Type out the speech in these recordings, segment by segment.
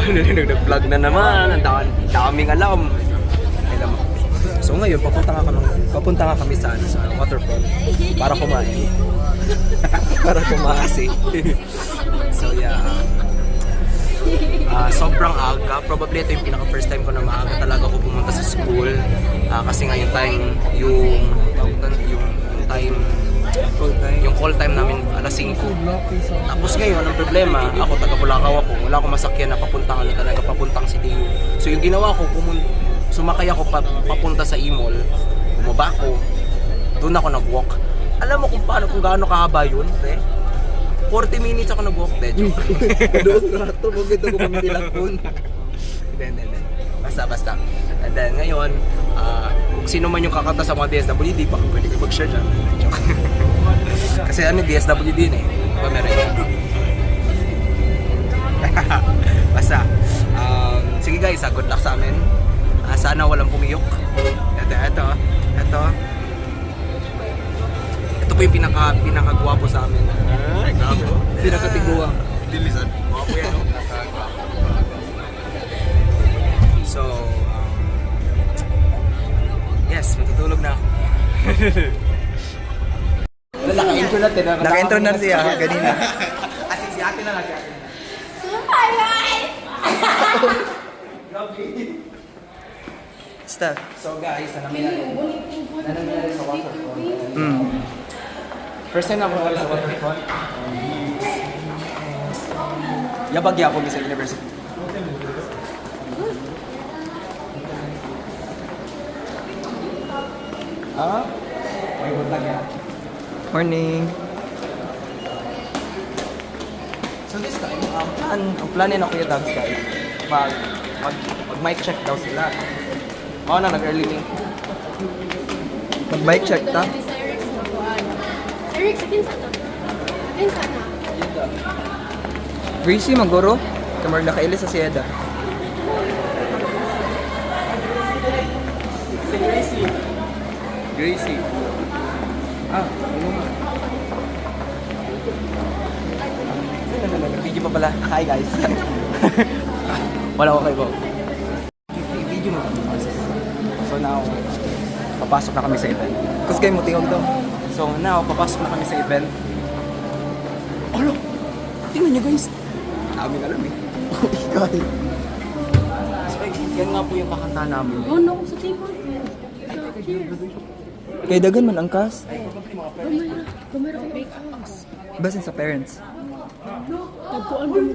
Nag-vlog na naman. Ang daming alam. So ngayon, papunta nga kami sa waterfront para kumain. Para kumasi. So yeah. Sobrang aga. Probably ito yung pinaka-first time ko na maaga talaga ako pumunta sa school. Kasi nga yung call time namin alas 5. Tapos ngayon, ang problema, ako taga Bulacau ako. Wala akong masakyan na papuntang City. So yung ginawa ko, sumakay ako papunta sa E-Mall. Bumaba ako. Doon ako nag-walk. Alam mo kung gaano kahaba yun, pre? 40 minutes ako nag-walk, joke. Doon rato, maganda ko kami nilakon. Hindi. Basta. And then ngayon, kung sino man yung kakanta sa mga DSWD, baka pwede ko mag-share dyan. Joke. Kasi DSWD na eh. Diba meron yun? Basta. Sige guys, good luck sa amin. Sana walang pumiyok. Ito po yung pinakagwapo sa amin. Ay, grabe. Pinakatiguang. Lilisan. Gwapo yan, no? So, yes, matutulog na ako. Naka-intro natin. Naka-intro na siya kanina. Asin si ate na lang. Stop. So guys, nanamili sa waterfront. First time na ako sa waterfront. Yabagya ako sa university. May buntag yan. Morning. So this time, ang planin ako yung dance guys. Mag-mic check daw sila. Oo na, nag-early me. Mag-bike check ta. Eric, sa na. Gracie, maguro. Kamar nakailis sa Sieda. Gracie. Ano nga? Video pa pala. Hi guys. Wala ko kayo. Video mo. So now, papasok na kami sa event. Kus kayo mo tingog daw. So now, papasok na kami sa event. Alo! Tingnan nyo guys. Aming alam eh. Ikaw. So yan nga po yung kakanta namin. Oh no, sa table. Kay dagan man ang kas. Kamera ko make house. Basin sa parents. Tagpuan mo mo.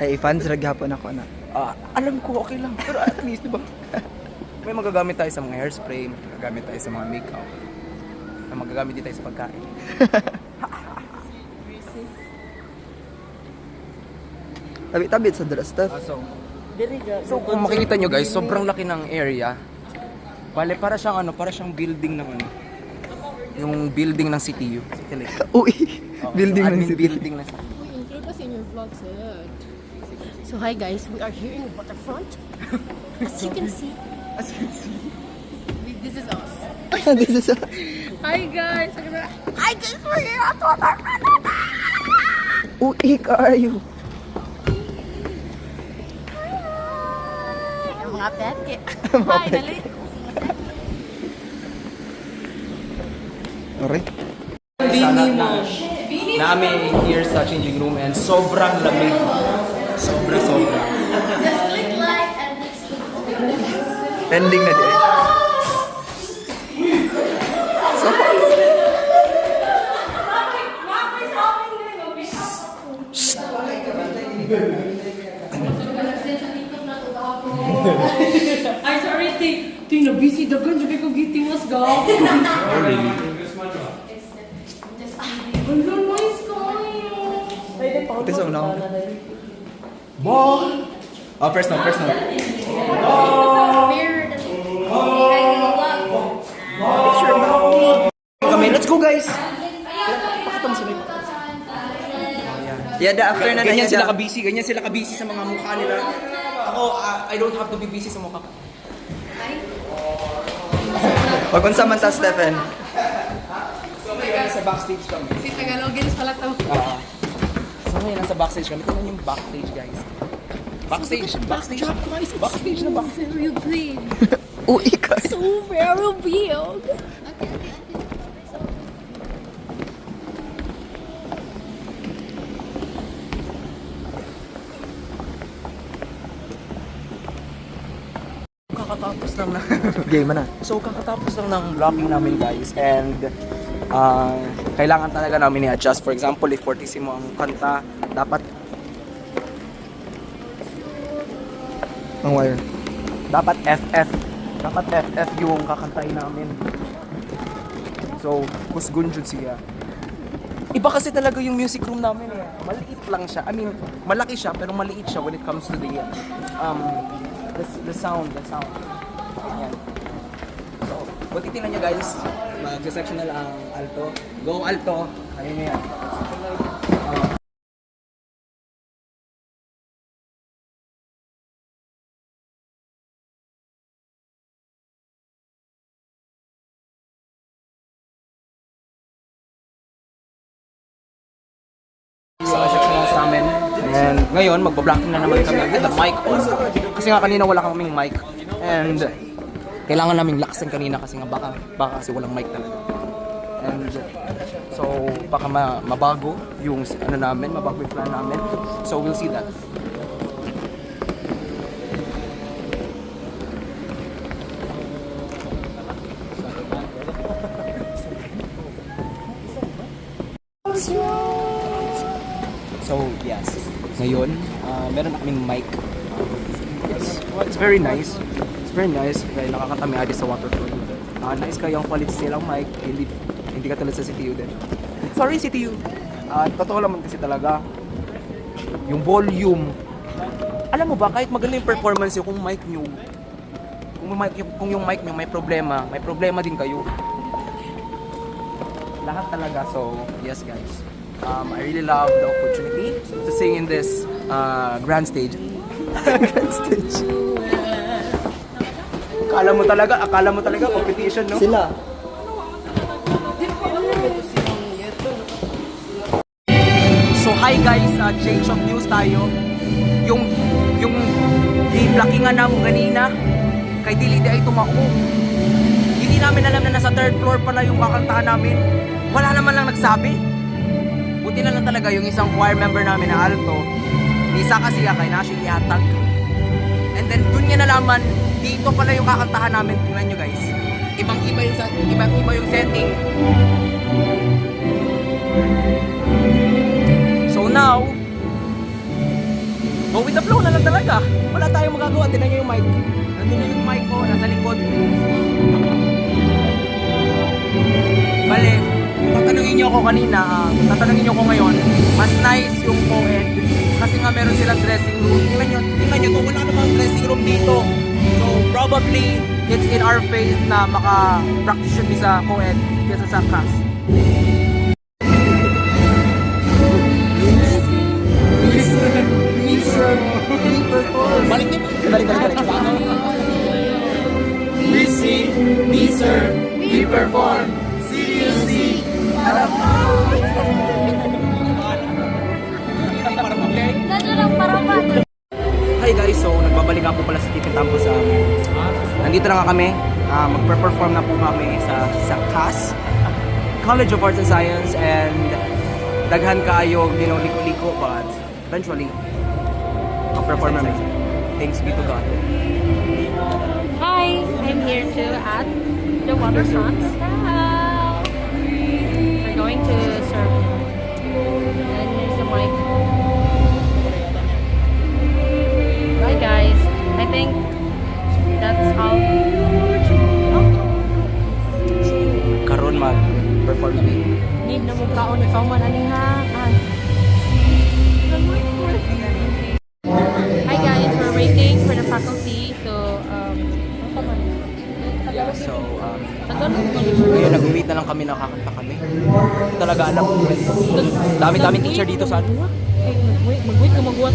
Ay, fans raghapon ako na. Alam ko, okay lang. Pero at least, di ba? May magagamit tayo sa mga hairspray, magagamit tayo sa mga makeup, magagamit din tayo sa pagkain. Tabi-tabi sa dra stuff. So kung makikita nyo guys, sobrang laki ng area. Bale, para siyang building ng yung building ng CTU. Uy, building ng city. Building ng CTU. We include us in your vlog, sir. So hi guys, we are here in the waterfront. As you can see, this is us. This is Hi guys, we're here at waterfront. Uy, kayo. Ang mga peke. Finally. Alright. Namin here sa changing room and sobrang lamig. Sobra. Just click like and Pending na di eh. So, Ay, sorry, ting na busy dagan juga ko giting mas ga. Oh, really? Hello, nice kayo. ito sa unang. Ball! Oh, first note. Weird. Kami, let's go guys! Pakita mo sila. Yeah, the after na Ganyan sila na ka-busy sa mga mukha nila. Ako, I don't have to be busy sa mukha ko. Wag unsa man ta, Stephen. So ngayon, nasa backstage kami. Si Tagalogins pala to. So ngayon, nasa backstage kami. Tingnan yung backstage, guys. Backstage na backstage. Very big. Uy, Carl. So very big. Kakatapos lang na. Game na. So kakatapos lang ng blocking namin, guys. And kailangan talaga namin i-adjust. For example, if fortissimo ang kanta, dapat Ang wire. FF. Dapat FF yung kakantahin namin. So, kusgun jud siya. Iba kasi talaga yung music room namin eh. Maliit lang siya. I mean, malaki siya pero maliit siya when it comes to the sound. Ganyan. So, kung titignan nyo guys, mag-sectional ang alto. Go alto! Ayun na yan. Sa sectionals namin. And ngayon, magbablocking na naman kami with the mic on. Kasi nga kanina wala kaming mic. And kailangan naming laksan kanina kasi nga baka kasi walang mic talaga. And so baka mabago yung mabago yung plan namin. So we'll see that. So, yes. Ngayon, meron na kaming mic. It's very nice. It's very nice. Dahil nakakatami adi sa waterfall. Nice kayo ang quality silang mic. Hindi ka tulad sa CTU din. Sorry, CTU. Totoo naman kasi talaga. Yung volume. Alam mo ba, kahit magaling yung performance yung kung mic nyo, kung yung mic nyo may problema din kayo. Lahat talaga. So, yes guys. I really love the opportunity to sing in this grand stage. Grand stage. Akala mo talaga competition, no? Sila. So hi guys, change of news tayo. Yung blockingan namin kanina kay dili ay tumao. Hindi namin alam na nasa third floor pala yung kakantahan namin. Wala naman lang nagsabi. Buti na lang talaga yung isang choir member namin na alto. Misa kasi kay Nashi ihatag. And then dun niya nalaman, dito pala yung kakantahan namin. Tingnan nyo guys. Ibang-iba yung setting. So now, go with the flow na lang talaga. Wala tayong magagawa. Tingnan nyo yung mic. Nandun na yung mic ko, nasa likod. Bale, tatanungin nyo ako kanina, tatanungin nyo ako ngayon, mas nice yung co-ed kasi nga meron silang dressing room. Tingnan nyo to, wala namang dressing room dito. So probably, it's in our faith na maka-practice yun sa co-ed kesa sa class. Balik. We sing, we serve, we perform. CUC! Hi guys, so nagbabalik po pala sa Tiffin Tampo sa nandito na nga kami, magpe-perform na po kami sa CAS, College of Arts and Science, and daghan kayo, liko-liko, but eventually mag-perform namin. Thanks be to God. Hi, I'm here too at the waterfront. We're going to serve. And here's the mic. Bye guys. I think that's how. Karon mag-perform kami. Need na mukhaon ikaw man aniha. Hi guys, we're waiting for the faculty to So, ngayon nag-wait na lang kami, nakakanta kami. Talaga alam ko. Dami-daming teacher dito sa ano. Mag-wait ka magwat.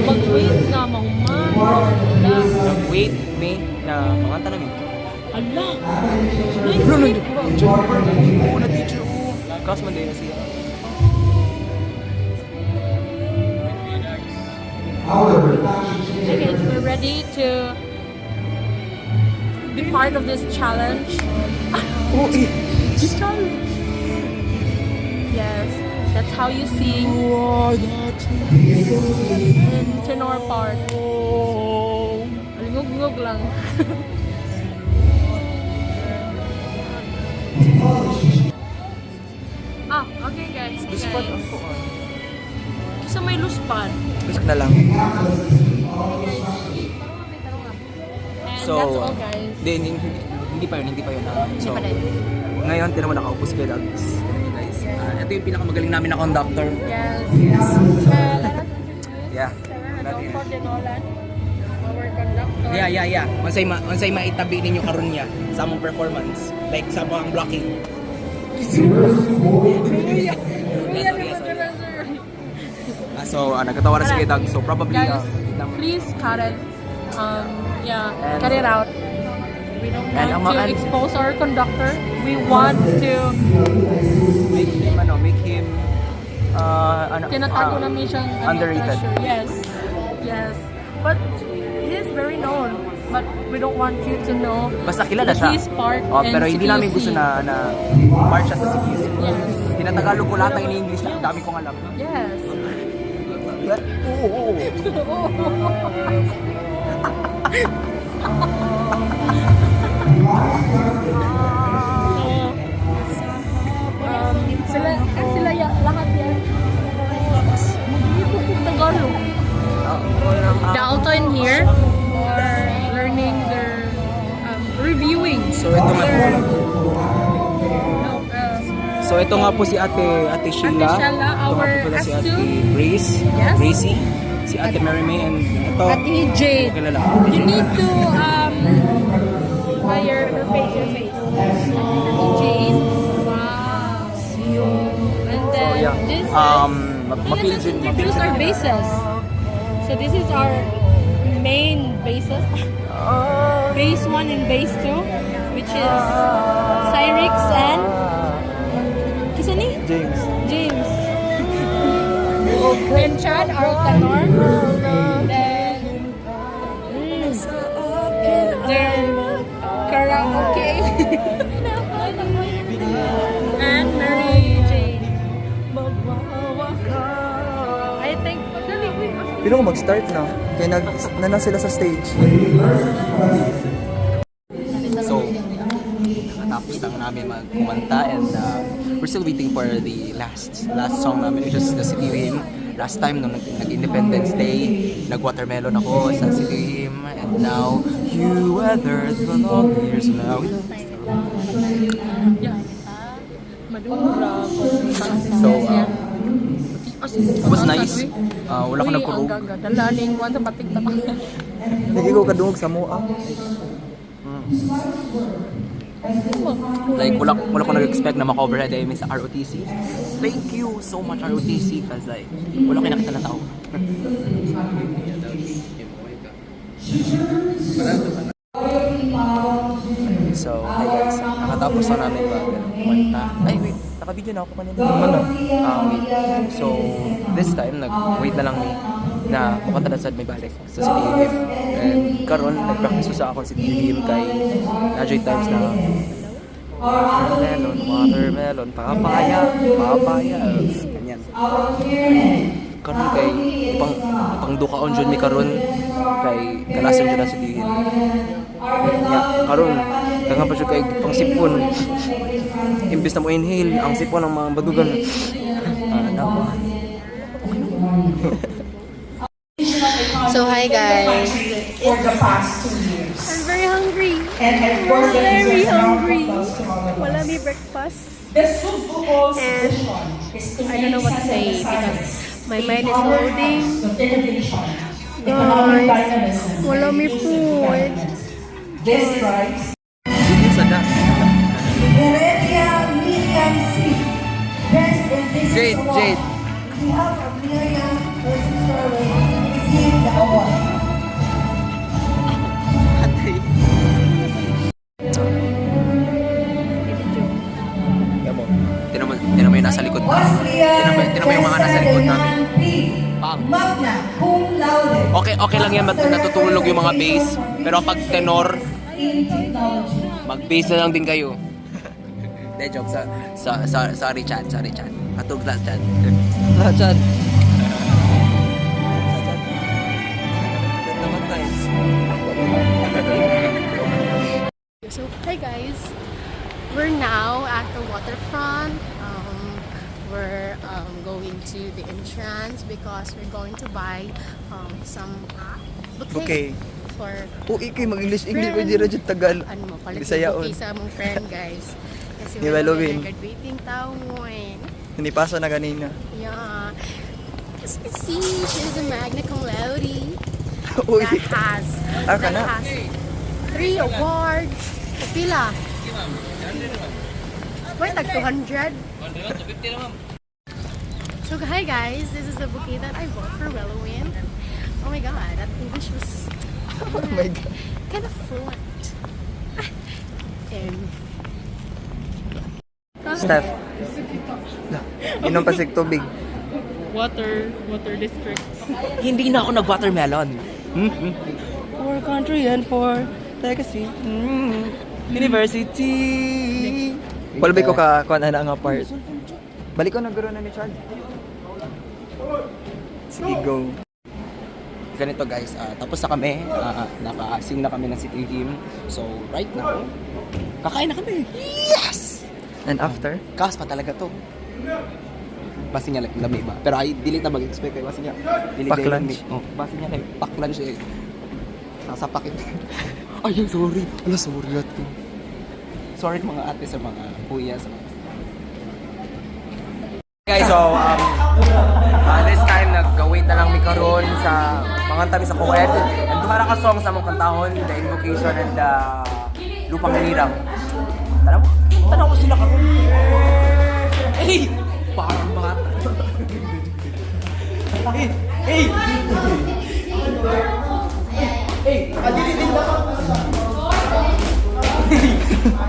Mag-wait ka mahuman. Ala. Wait, me, na manganta namin. Ala. Bro, Oo na teacher ko. Kaos man din na siya. Okay, guys, we're ready to be part of this challenge. Challenge. Yes, that's how you sing in tenor part. Alingog-ngog lang. Okay guys. Kasi may luspan. Gusto na lang. And So, that's all guys. Hindi pa yun. So, Hindi pa din. ngayon, tinan mo nakaupo si Kuya Dogs. Guys, ito yung pinakamagaling namin na conductor. Yes. Yeah. Don't forget Nolan. Our conductor. Yeah. Unsay maitabi ninyo karon niya sa among performance. Like sa among blocking. So, nagkatawa na si Kuya Dogs. So, probably, Guys, please cut it. Cut it out. We don't want to expose our conductor. We want to make him tinatago namin siyang underrated. pressure. Yes. But he's very known. But we don't want you to know Basta kilala that siya. he's part in Pero hindi namin CQC. gusto na part siya sa CQC. Yes. Tinatagalog ko lahat ng English na ang dami kong alam. Yes. Oo. Sila lahat yan. Mag-iipot yung Tagalog. The alto in here are learning their reviewing. So ito nga po. um, So ito nga po si Ate Sheila. Ate Sheila, Ito nga our po pala si Ate S2. Grace. Yes. Gracie. Si Ate Mary May and ito. Ate Jade. Kilala. You need to by your face. Jade. Wow. And then So, yeah. this is Mapil let's introduce our bases. So this is our main bases. Base 1 and base 2, which is Cyrix and Kisani? James. And Chad, our tenor. Then karaoke. And Mary Jane. I think Pero kung mag-start na, kaya na sila sa stage. So, nakatapos lang namin magkumanta and we're still waiting for the last song namin, which is the City Hymn. Last time nung nag-Independence Day, nag-watermelon ako sa City Hymn, and now you weathered the long years now. Madura. So, it was nice. Wala ko nagkurog. Ang gagadaling one sa batik tapang. Hindi ko kadungog sa mua. Like, wala ko nag-expect na maka-overhead ay sa ROTC. Thank you so much ROTC kasi like, wala kayo nakita na tao. So, hi guys, nakatapos na namin kumanta. Ay, wait, naka-video na ako kanina. Wait. So, this time, nag-wait na lang na makanta na sad may balik sa City Hymn. And karon nag-practice ko sa akong City Hymn kay Najay times na watermelon, papaya, ganyan. Karon kay pang dukaon jud mi karon kay kalasan jud ang City Hymn. Karon daghan pa jud kay pang sipon. Imbes na mo inhale ang sipon ng mga badugan. So hi guys. For the past 2 years. I'm very hungry. And headquartered Very hungry. tomorrow. Wala mi breakfast. The Subbuko's And vision is to I don't know what to say because my mind is loading. of innovation, economic Guys, dynamism, wala mi food. this drives Sada. Heredia Miriam C. Best in Business Jade, Award. Jade. On behalf of Miriam Norway received the award. Tinan mo yung nasa likod namin. Austria Tinan mo yung mga nasa likod namin. P. Bang. Magna cum laude Okay lang yan, natutulog yung mga bass. Pero pag tenor, in technology. mag-bass na lang din kayo. Hindi, joke. Sorry, Chad. Atog lang, Chad. Ah, Chad. Naman tayo. So, hi guys. We're now at the waterfront. We're going to the entrance because we're going to buy some bouquet Okay. for Uy, kay mag-English ko Friend. di ra jud tagal. ano mo, palit Bisayaon. bouquet sa mong friend guys. Kasi Ni we're Halloween. graduating taon mo eh. Hinipasa na kanina. Yeah. As you can see, she's a magna cum laude Uy. that ka na. has 3 awards. Pila? Wait, like 200? So hi guys, this is the bouquet that I bought for Halloween. Oh my god, that English was Oh my God. kind of fluent. And Steph. Inom pa sig tubig. Water district. Hindi na ako nag-watermelon. For country and for legacy. University. Balbay ko ka kuan ana nga part. Balik ko nagro na ni Chad. Sige, go. Ganito guys, tapos na kami. Naka-sing na kami ng city hymn. So, right now, kakain na kami. Yes! And after? Kaos pa talaga to. Basi niya lami ba? Pero ay dili ta mag-expect kay basi niya. Dili Pack kay lunch. lami. Oh, basi niya kay pack lunch eh. Nasa pakit. Ay, sorry. Ala, sorry ato. Sorry mga ate sa mga kuya sa mga. Guys, so this time nag-wait na lang mi karon sa mga tabi sa Kuwait. And duha ra ka song sa mong kantahon, The Invocation and the Lupang Hinirang. Tanaw ko sila karon. Hey! Parang bata. Hey! Hey! Hey! Adili-dili ba?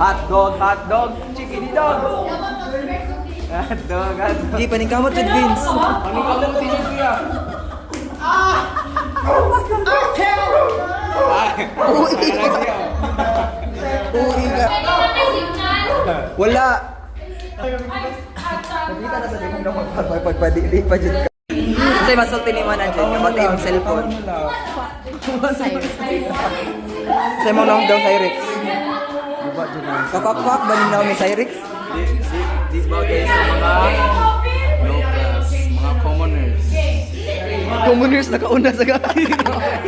Hot dog, chicken dog. Hot dog. Di paningkamot jud Vince. Ano ka lang si Kuya? Uy ka. Wala. Nakita na sa dimong na magpagpadili pa jud ka. Say masulti ni man anjud about imong cellphone. Say mo lang daw Cyrix. Kakwak ba ninaw ni Cyrix? Di bagay sa mga locals, mga commoners. Commoners nakauna sa gawin.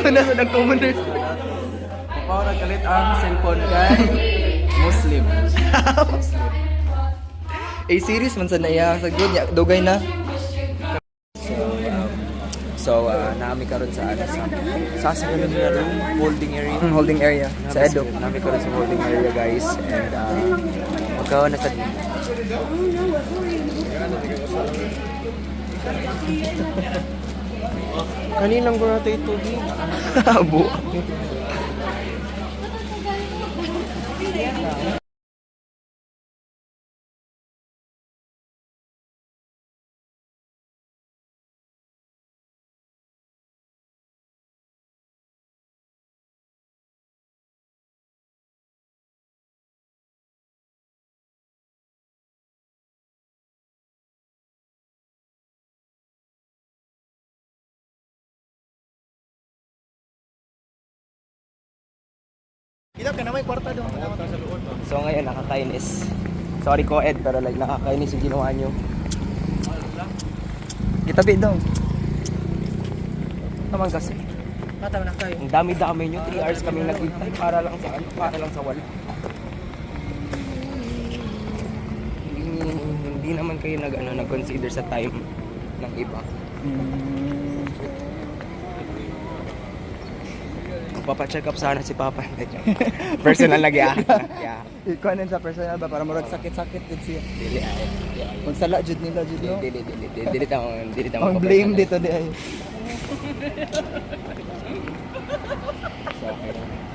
Una sa nag-commoners. Kapag nagkalit ang cellphone kay Muslim. A-series man sa naiya sa good niya. Dugay na. So, naami karon sa second room, holding area. Holding area sa Edo. Naami karon sa holding area guys and magkawa na sa Kaninang ko natin ito Abo. So ngayon nakakainis. Sorry ko Ed pero like nakakainis yung ginawa nyo. Gitabi daw. Naman kasi. Ang dami-dami nyo, 3 hours kami naghintay para lang sa wala. Hindi naman kayo nag-consider sa time ng iba. Papacheck up sana si Papa. Personal lagi Yeah. Ikuanin sa personal ba para murag sakit-sakit din siya. Dili ay. Kung sala jud nila jud no. Dili Ang blame dito di ay. So, okay lang.